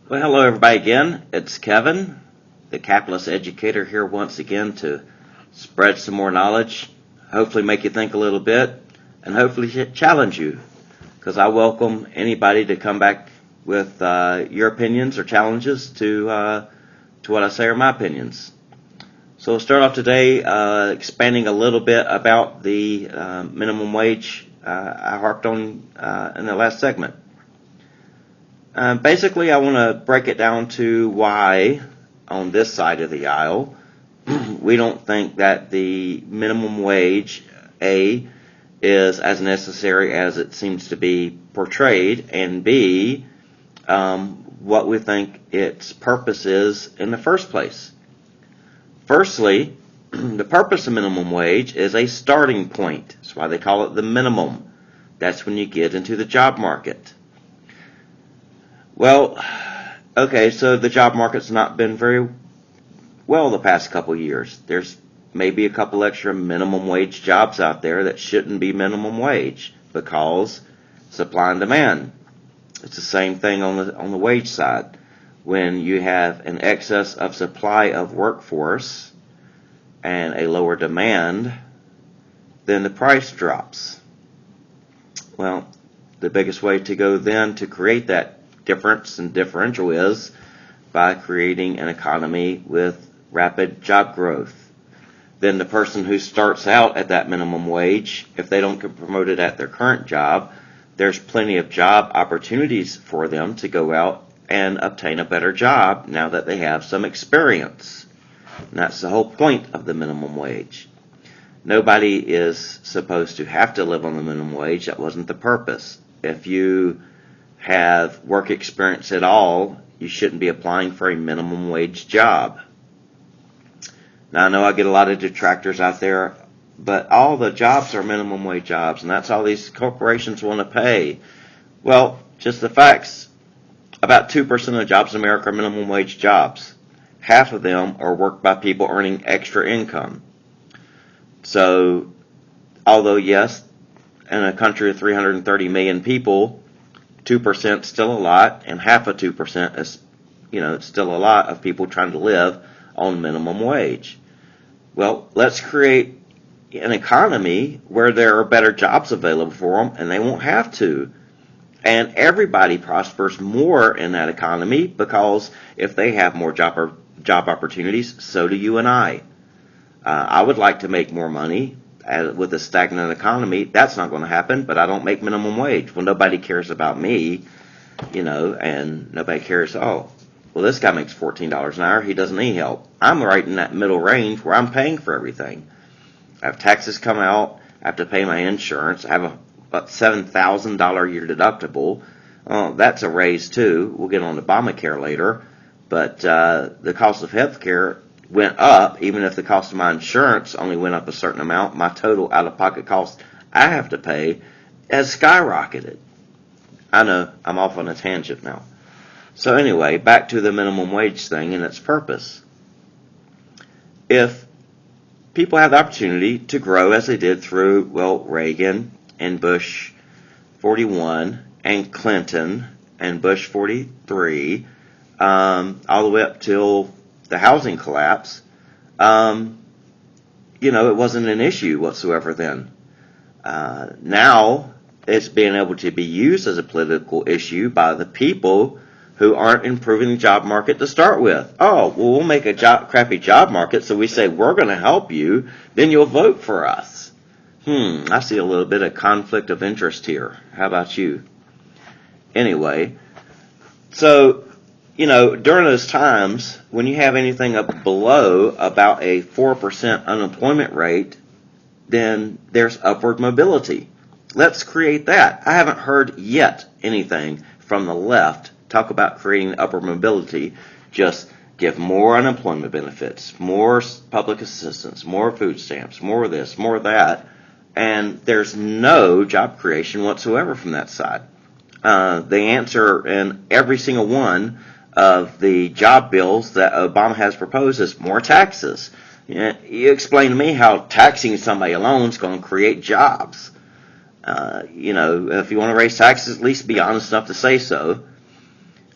Well, hello everybody again. It's Kevin, the Capitalist Educator, here once again to spread some more knowledge, hopefully make you think a little bit, and hopefully challenge you, because I welcome anybody to come back with your opinions or challenges to what I say are my opinions. So we'll start off today expanding a little bit about the minimum wage I harped on in the last segment. Basically, I want to break it down to why, on this side of the aisle, we don't think that the minimum wage, A, is as necessary as it seems to be portrayed, and B, what we think its purpose is in the first place. Firstly, the purpose of minimum wage is a starting point. That's why they call it the minimum. That's when you get into the job market. Well, okay, so the job market's not been very well the past couple years. There's maybe a couple extra minimum wage jobs out there that shouldn't be minimum wage because supply and demand. It's the same thing on the wage side. When you have an excess of supply of workforce and a lower demand, then the price drops. Well, the biggest way to go then to create that difference and differential is by creating an economy with rapid job growth. Then the person who starts out at that minimum wage, if they don't get promoted at their current job, there's plenty of job opportunities for them to go out and obtain a better job now that they have some experience. And that's the whole point of the minimum wage. Nobody is supposed to have to live on the minimum wage. That wasn't the purpose. If you have work experience at all, you shouldn't be applying for a minimum wage job. Now, I know I get a lot of detractors out there, but all the jobs are minimum wage jobs, and that's all these corporations want to pay. Well, just the facts. About 2% of jobs in America are minimum wage jobs. Half of them are worked by people earning extra income. So, although yes, in a country of 330 million people, 2% is still a lot, and half of 2% is, it's still a lot of people trying to live on minimum wage. Well, let's create an economy where there are better jobs available for them, and they won't have to. And everybody prospers more in that economy because if they have more job opportunities, so do you and I. I would like to make more money. With a stagnant economy, that's not going to happen, but I don't make minimum wage. Well, nobody cares about me, and nobody cares, well, this guy makes $14 an hour. He doesn't need help. I'm right in that middle range where I'm paying for everything. I have taxes come out. I have to pay my insurance. I have about $7,000 a year deductible. That's a raise, too. We'll get on Obamacare later. But the cost of health care went up. Even if the cost of my insurance only went up a certain amount, my total out-of-pocket cost I have to pay has skyrocketed. I know, I'm off on a tangent now. So anyway, back to the minimum wage thing and its purpose. If people have the opportunity to grow as they did through, Reagan and Bush 41 and Clinton and Bush 43, all the way up till the housing collapse, it wasn't an issue whatsoever then. Now it's being able to be used as a political issue by the people who aren't improving the job market to start with. We'll make a crappy job market, so we say we're going to help you, then you'll vote for us. I see a little bit of conflict of interest here. How about you? Anyway, so during those times, when you have anything up below about a 4% unemployment rate, then there's upward mobility. Let's create that. I haven't heard yet anything from the left talk about creating upward mobility. Just give more unemployment benefits, more public assistance, more food stamps, more of this, more of that, and there's no job creation whatsoever from that side. The answer in every single one of the job bills that Obama has proposed is more taxes. You explain to me how taxing somebody alone is going to create jobs. If you want to raise taxes, at least be honest enough to say so.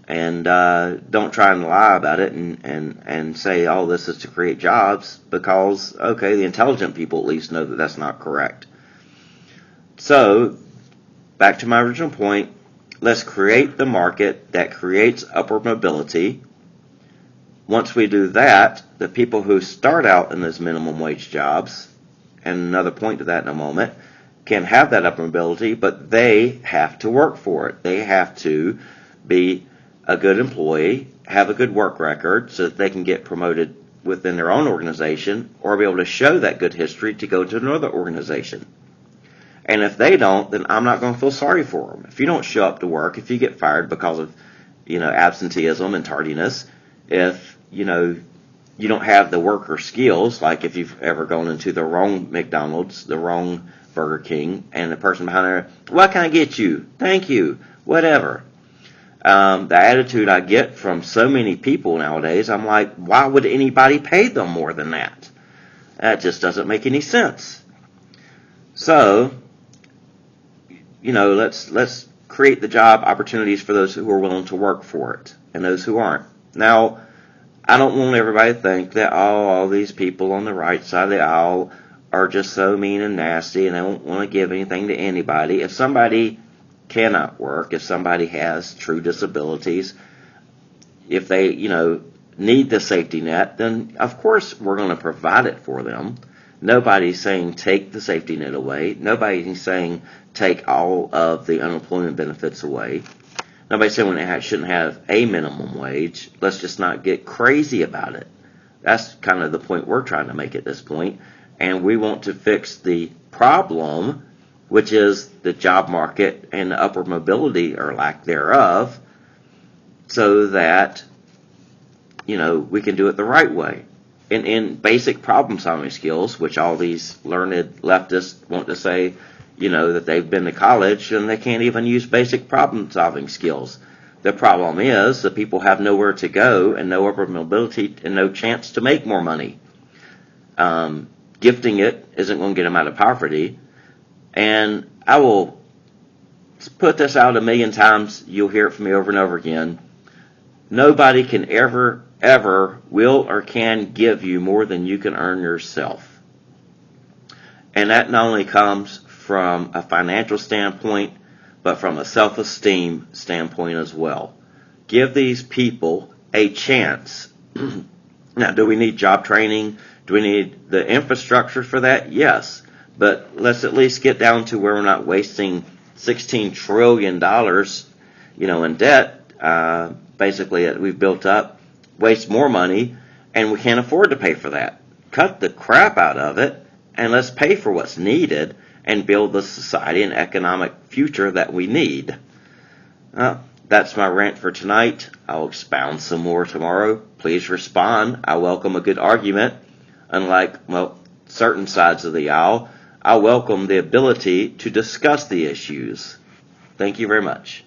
And don't try and lie about it and say, oh, this is to create jobs, because, okay, the intelligent people at least know that that's not correct. So, back to my original point, let's create the market that creates upward mobility. Once we do that, the people who start out in those minimum wage jobs, and another point to that in a moment, can have that upward mobility, but they have to work for it. They have to be a good employee, have a good work record so that they can get promoted within their own organization, or be able to show that good history to go to another organization. And if they don't, then I'm not going to feel sorry for them. If you don't show up to work, if you get fired because of, absenteeism and tardiness, if, you don't have the worker skills, like if you've ever gone into the wrong McDonald's, the wrong Burger King, and the person behind there, what can I get you? Thank you. Whatever. The attitude I get from so many people nowadays, I'm like, why would anybody pay them more than that? That just doesn't make any sense. So, let's create the job opportunities for those who are willing to work for it and those who aren't. Now, I don't want everybody to think that, all these people on the right side of the aisle are just so mean and nasty and they won't want to give anything to anybody. If somebody cannot work, if somebody has true disabilities, if they, need the safety net, then of course we're going to provide it for them. Nobody's saying take the safety net away. Nobody's saying take all of the unemployment benefits away. Nobody's saying it shouldn't have a minimum wage. Let's just not get crazy about it. That's kind of the point we're trying to make at this point. And we want to fix the problem, which is the job market and the upward mobility or lack thereof, so that, we can do it the right way. In basic problem-solving skills, which all these learned leftists want to say, that they've been to college and they can't even use basic problem-solving skills. The problem is the people have nowhere to go and no upward mobility and no chance to make more money. Gifting it isn't going to get them out of poverty. And I will put this out 1,000,000 times. You'll hear it from me over and over again. Nobody can ever will or can give you more than you can earn yourself. And that not only comes from a financial standpoint, but from a self-esteem standpoint as well. Give these people a chance. Now, do we need job training? Do we need the infrastructure for that? Yes. But let's at least get down to where we're not wasting $16 trillion, in debt, basically that we've built up, waste more money, and we can't afford to pay for that. Cut the crap out of it, and let's pay for what's needed and build the society and economic future that we need. That's my rant for tonight. I'll expound some more tomorrow. Please respond. I welcome a good argument. Unlike, certain sides of the aisle, I welcome the ability to discuss the issues. Thank you very much.